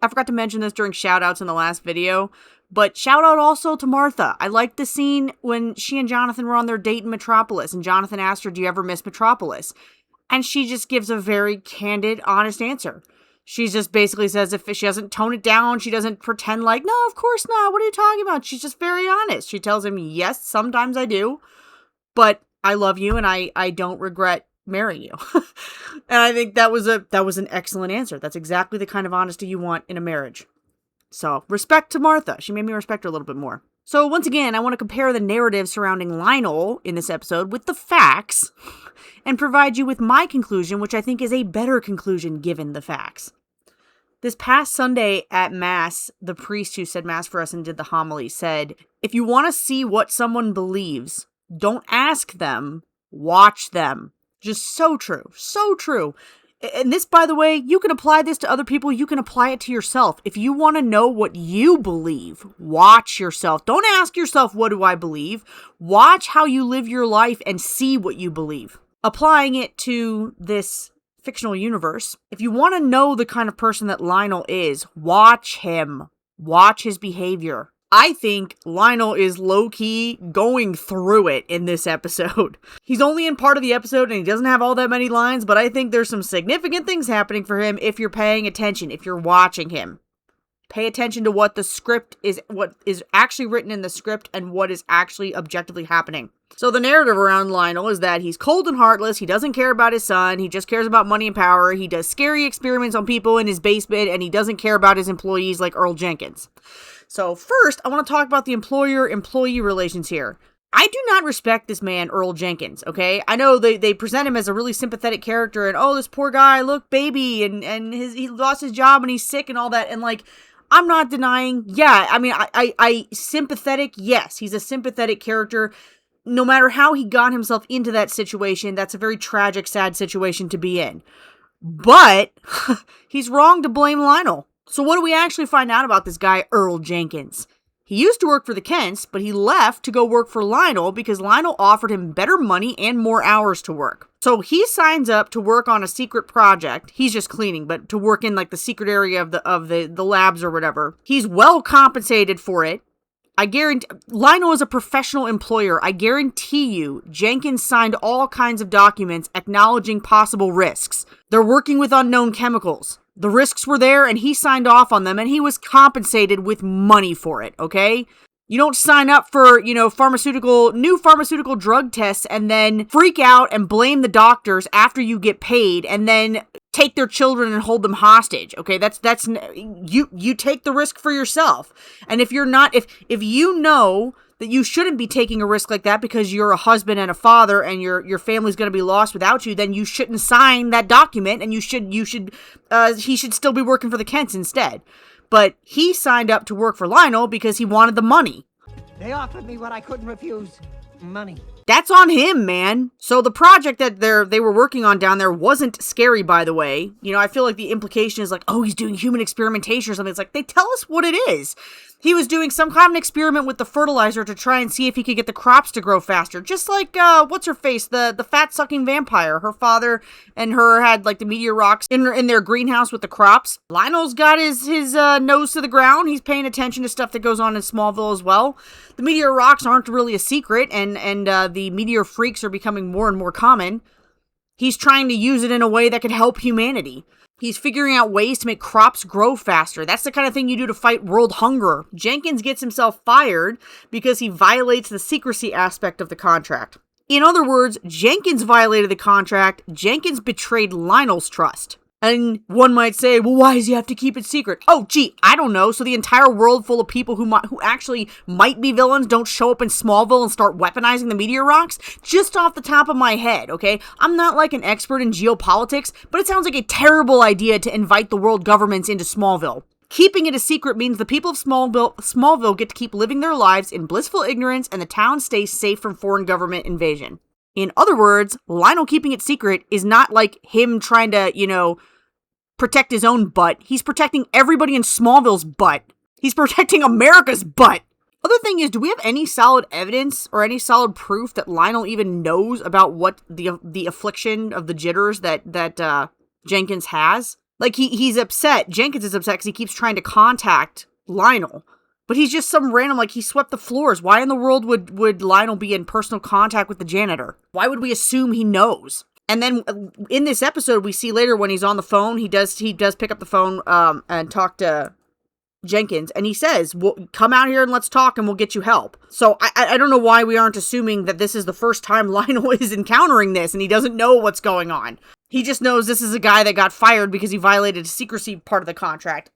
I forgot to mention this during shout-outs in the last video, but shout out also to Martha. I liked the scene when she and Jonathan were on their date in Metropolis, and Jonathan asked her, do you ever miss Metropolis? And she just gives a very candid, honest answer. She just basically says if she doesn't tone it down, she doesn't pretend like, no, of course not, what are you talking about? She's just very honest. She tells him, yes, sometimes I do, but I love you and I don't regret marrying you. And I think that was an excellent answer. That's exactly the kind of honesty you want in a marriage. So, respect to Martha. She made me respect her a little bit more. So, once again, I want to compare the narrative surrounding Lionel in this episode with the facts and provide you with my conclusion, which I think is a better conclusion given the facts. This past Sunday at Mass, the priest who said Mass for us and did the homily said, if you want to see what someone believes, don't ask them, watch them. Just so true. So true. And this, by the way, you can apply this to other people. You can apply it to yourself. If you want to know what you believe, watch yourself. Don't ask yourself, what do I believe? Watch how you live your life and see what you believe. Applying it to this fictional universe, if you want to know the kind of person that Lionel is, watch him. Watch his behavior. I think Lionel is low-key going through it in this episode. He's only in part of the episode and he doesn't have all that many lines, but I think there's some significant things happening for him if you're paying attention, if you're watching him. Pay attention to what the script is, what is actually written in the script and what is actually objectively happening. So the narrative around Lionel is that he's cold and heartless, he doesn't care about his son, he just cares about money and power, he does scary experiments on people in his basement, and he doesn't care about his employees like Earl Jenkins. So first, I want to talk about the employer-employee relations here. I do not respect this man, Earl Jenkins, okay? I know they present him as a really sympathetic character, and oh, this poor guy, look, baby, and he lost his job and he's sick and all that, and like, I'm not denying, yeah, I mean, I sympathetic, yes, he's a sympathetic character. No matter how he got himself into that situation, that's a very tragic, sad situation to be in. But he's wrong to blame Lionel. So what do we actually find out about this guy, Earl Jenkins? He used to work for the Kents, but he left to go work for Lionel because Lionel offered him better money and more hours to work. So he signs up to work on a secret project. He's just cleaning, but to work in like the secret area of the labs or whatever. He's well compensated for it. I guarantee Lionel is a professional employer. I guarantee you Jenkins signed all kinds of documents acknowledging possible risks. They're working with unknown chemicals. The risks were there and he signed off on them and he was compensated with money for it, okay? You don't sign up for, new pharmaceutical drug tests and then freak out and blame the doctors after you get paid and then take their children and hold them hostage. Okay, that's you take the risk for yourself. And if you're not, if you know that you shouldn't be taking a risk like that because you're a husband and a father and your family's going to be lost without you, then you shouldn't sign that document and he should still be working for the Kents instead. But he signed up to work for Lionel because he wanted the money. They offered me what I couldn't refuse. Money. That's on him, man. So the project that they were working on down there wasn't scary, by the way. I feel like the implication is like, oh, he's doing human experimentation or something. It's like, they tell us what it is. He was doing some kind of experiment with the fertilizer to try and see if he could get the crops to grow faster. Just like, what's-her-face, the fat-sucking vampire. Her father and her had, like, the meteor rocks in their greenhouse with the crops. Lionel's got his nose to the ground. He's paying attention to stuff that goes on in Smallville as well. The meteor rocks aren't really a secret, and the meteor freaks are becoming more and more common. He's trying to use it in a way that could help humanity. He's figuring out ways to make crops grow faster. That's the kind of thing you do to fight world hunger. Jenkins gets himself fired because he violates the secrecy aspect of the contract. In other words, Jenkins violated the contract. Jenkins betrayed Lionel's trust. And one might say, well, why does he have to keep it secret? Oh, gee, I don't know. So the entire world full of people who actually might be villains don't show up in Smallville and start weaponizing the meteor rocks? Just off the top of my head, okay? I'm not like an expert in geopolitics, but it sounds like a terrible idea to invite the world governments into Smallville. Keeping it a secret means the people of Smallville get to keep living their lives in blissful ignorance and the town stays safe from foreign government invasion. In other words, Lionel keeping it secret is not like him trying to, protect his own butt. He's protecting everybody in Smallville's butt. He's protecting America's butt. Other thing is, do we have any solid evidence or any solid proof that Lionel even knows about what the affliction of the jitters that Jenkins has? Like, he's upset. Jenkins is upset because he keeps trying to contact Lionel. But he's just some random, like, he swept the floors. Why in the world would Lionel be in personal contact with the janitor? Why would we assume he knows? And then in this episode, we see later when he's on the phone, he does pick up the phone and talk to Jenkins, and he says, well, come out here and let's talk and we'll get you help. So I don't know why we aren't assuming that this is the first time Lionel is encountering this and he doesn't know what's going on. He just knows this is a guy that got fired because he violated a secrecy part of the contract.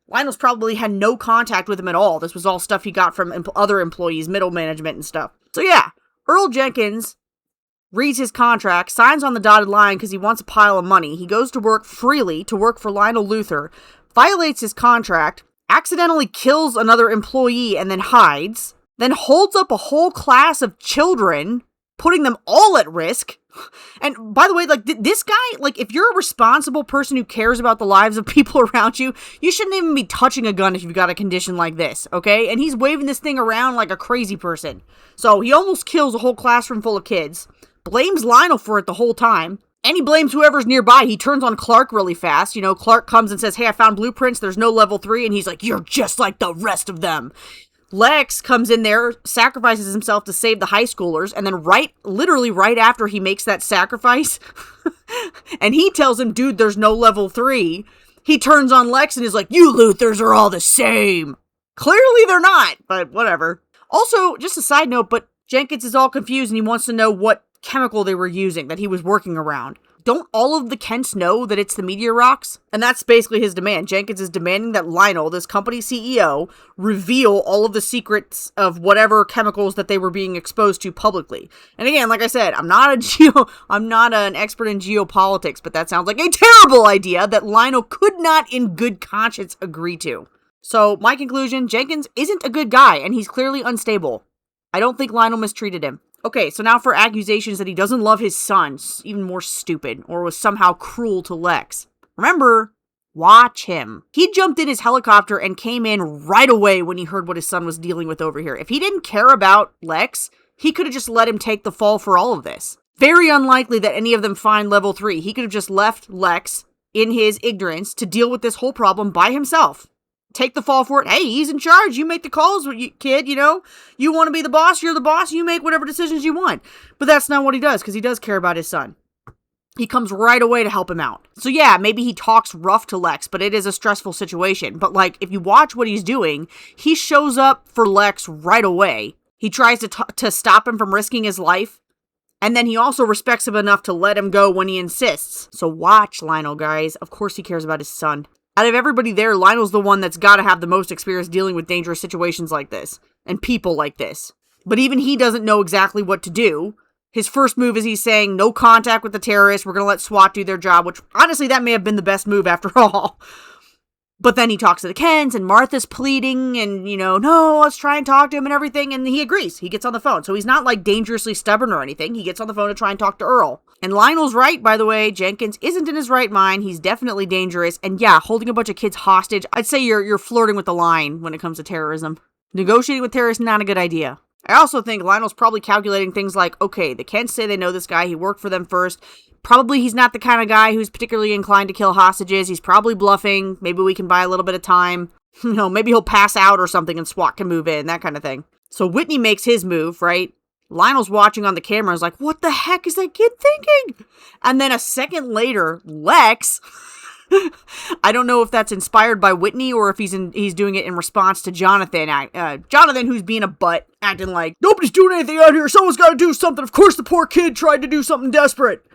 Lionel's probably had no contact with him at all. This was all stuff he got from other employees, middle management and stuff. So yeah, Earl Jenkins reads his contract, signs on the dotted line because he wants a pile of money. He goes to work freely to work for Lionel Luthor, violates his contract, accidentally kills another employee and then hides, then holds up a whole class of children, putting them all at risk. And by the way, like, this guy, like, if you're a responsible person who cares about the lives of people around you, you shouldn't even be touching a gun if you've got a condition like this, okay? And he's waving this thing around like a crazy person. So he almost kills a whole classroom full of kids, blames Lionel for it the whole time, and he blames whoever's nearby. He turns on Clark really fast. You know, Clark comes and says, hey, I found blueprints. There's no level 3. And he's like, you're just like the rest of them. Lex comes in there, sacrifices himself to save the high schoolers. And then literally right after he makes that sacrifice, and he tells him, dude, there's no level 3. He turns on Lex and is like, you Luthors are all the same. Clearly they're not, but whatever. Also, just a side note, but Jenkins is all confused and he wants to know what chemical they were using that he was working around. Don't all of the Kents know that it's the meteor rocks? And that's basically his demand. Jenkins is demanding that Lionel, this company CEO, reveal all of the secrets of whatever chemicals that they were being exposed to publicly. And again, like I said, I'm not an expert in geopolitics, but that sounds like a terrible idea that Lionel could not in good conscience agree to. So my conclusion, Jenkins isn't a good guy and he's clearly unstable. I don't think Lionel mistreated him. Okay, so now for accusations that he doesn't love his son, even more stupid, or was somehow cruel to Lex. Remember, watch him. He jumped in his helicopter and came in right away when he heard what his son was dealing with over here. If he didn't care about Lex, he could have just let him take the fall for all of this. Very unlikely that any of them find level 3. He could have just left Lex in his ignorance to deal with this whole problem by himself. Take the fall for it. Hey, he's in charge. You make the calls, kid, you know? You want to be the boss, you're the boss, you make whatever decisions you want. But that's not what he does, because he does care about his son. He comes right away to help him out. So yeah, maybe he talks rough to Lex, but it is a stressful situation. But like, if you watch what he's doing, he shows up for Lex right away. He tries to stop him from risking his life. And then he also respects him enough to let him go when he insists. So watch Lionel, guys. Of course he cares about his son. Out of everybody there, Lionel's the one that's got to have the most experience dealing with dangerous situations like this, and people like this. But even he doesn't know exactly what to do. His first move is he's saying, no contact with the terrorists, we're going to let SWAT do their job, which honestly, that may have been the best move after all. But then he talks to the Kens, and Martha's pleading, and, you know, no, let's try and talk to him and everything, and he agrees. He gets on the phone. So he's not, like, dangerously stubborn or anything. He gets on the phone to try and talk to Earl. And Lionel's right, by the way. Jenkins isn't in his right mind. He's definitely dangerous. And yeah, holding a bunch of kids hostage, I'd say you're flirting with the line when it comes to terrorism. Negotiating with terrorists, not a good idea. I also think Lionel's probably calculating things like, okay, the Kents say they know this guy. He worked for them first. Probably he's not the kind of guy who's particularly inclined to kill hostages. He's probably bluffing. Maybe we can buy a little bit of time. You know, maybe he'll pass out or something and SWAT can move in, that kind of thing. So Whitney makes his move, right? Lionel's watching on the camera, is like, what the heck is that kid thinking? And then a second later, Lex, I don't know if that's inspired by Whitney or if he's doing it in response to Jonathan. Jonathan, who's being a butt, acting like, nobody's doing anything out here, someone's got to do something. Of course the poor kid tried to do something desperate.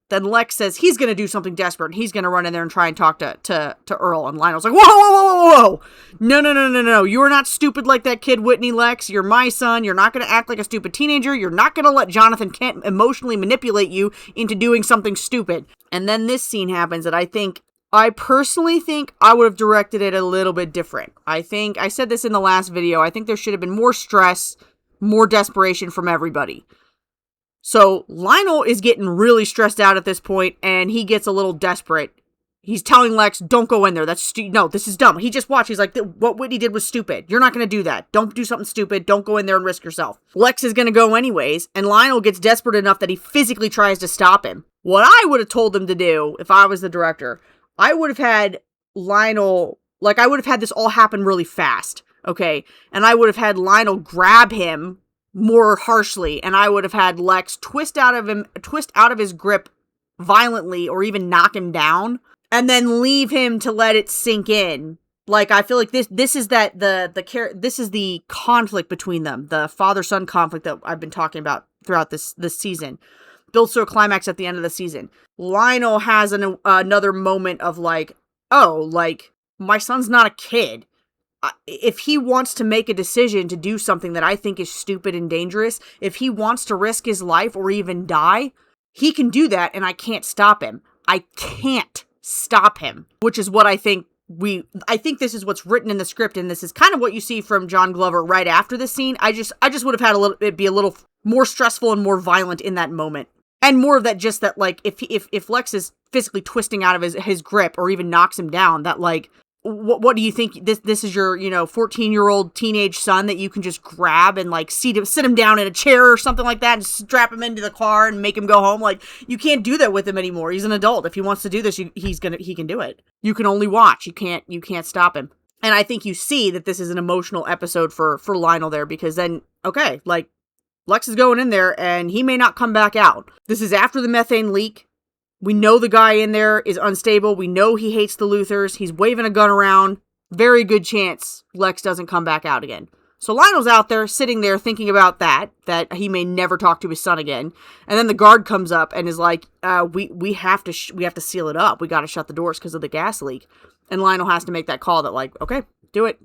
Then Lex says he's going to do something desperate. He's going to run in there and try and talk to Earl. And Lionel's like, whoa, whoa, whoa, whoa, whoa. No. You are not stupid like that kid, Whitney, Lex. You're my son. You're not going to act like a stupid teenager. You're not going to let Jonathan Kent emotionally manipulate you into doing something stupid. And then this scene happens that I personally think I would have directed it a little bit different. I said this in the last video. I think there should have been more stress, more desperation from everybody. So Lionel is getting really stressed out at this point, and he gets a little desperate. He's telling Lex, don't go in there. No, this is dumb. He just watched. He's like, what Whitney did was stupid. You're not going to do that. Don't do something stupid. Don't go in there and risk yourself. Lex is going to go anyways, and Lionel gets desperate enough that he physically tries to stop him. What I would have told him to do, if I was the director, I would have had Lionel, like, I would have had this all happen really fast, okay? And I would have had Lionel grab him more harshly, and I would have had Lex twist out of his grip violently, or even knock him down, and then leave him to let it sink in. Like, I feel like this is this is the conflict between them, the father-son conflict that I've been talking about throughout this season. Builds to a climax at the end of the season. Lionel has another moment of like, oh, like, my son's not a kid. If he wants to make a decision to do something that I think is stupid and dangerous, if he wants to risk his life or even die, he can do that, and I can't stop him. I can't stop him, which is what I think this is what's written in the script, and this is kind of what you see from John Glover right after this scene. I just would have had it be a little more stressful and more violent in that moment. And more of that, just that, like, if Lex is physically twisting out of his grip or even knocks him down, that, like, what do you think? This is your, 14-year-old teenage son that you can just grab and, like, sit him down in a chair or something like that and strap him into the car and make him go home? Like, you can't do that with him anymore. He's an adult. If he wants to do this, he can do it. You can only watch. You can't stop him. And I think you see that this is an emotional episode for Lionel there, because then, okay, like, Lex is going in there, and he may not come back out. This is after the methane leak. We know the guy in there is unstable. We know he hates the Luthers. He's waving a gun around. Very good chance Lex doesn't come back out again. So Lionel's out there, sitting there, thinking about that he may never talk to his son again. And then the guard comes up and is like, we have to seal it up. We got to shut the doors because of the gas leak. And Lionel has to make that call that, like, okay, do it,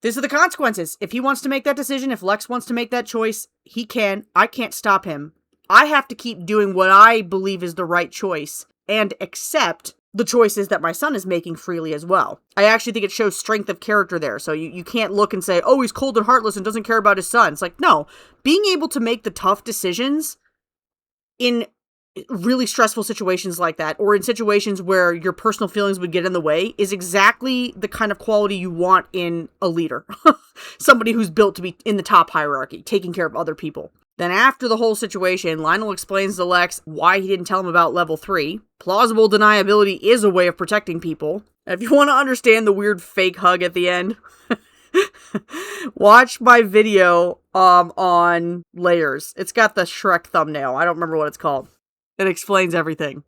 These are the consequences. If he wants to make that decision, if Lex wants to make that choice, he can. I can't stop him. I have to keep doing what I believe is the right choice and accept the choices that my son is making freely as well. I actually think it shows strength of character there. So you can't look and say, oh, he's cold and heartless and doesn't care about his son. It's like, no. Being able to make the tough decisions in really stressful situations like that, or in situations where your personal feelings would get in the way, is exactly the kind of quality you want in a leader. Somebody who's built to be in the top hierarchy, taking care of other people. Then after the whole situation, Lionel explains to Lex why he didn't tell him about level 3. Plausible deniability is a way of protecting people. If you want to understand the weird fake hug at the end, watch my video on layers. It's got the Shrek thumbnail. I don't remember what it's called. It explains everything.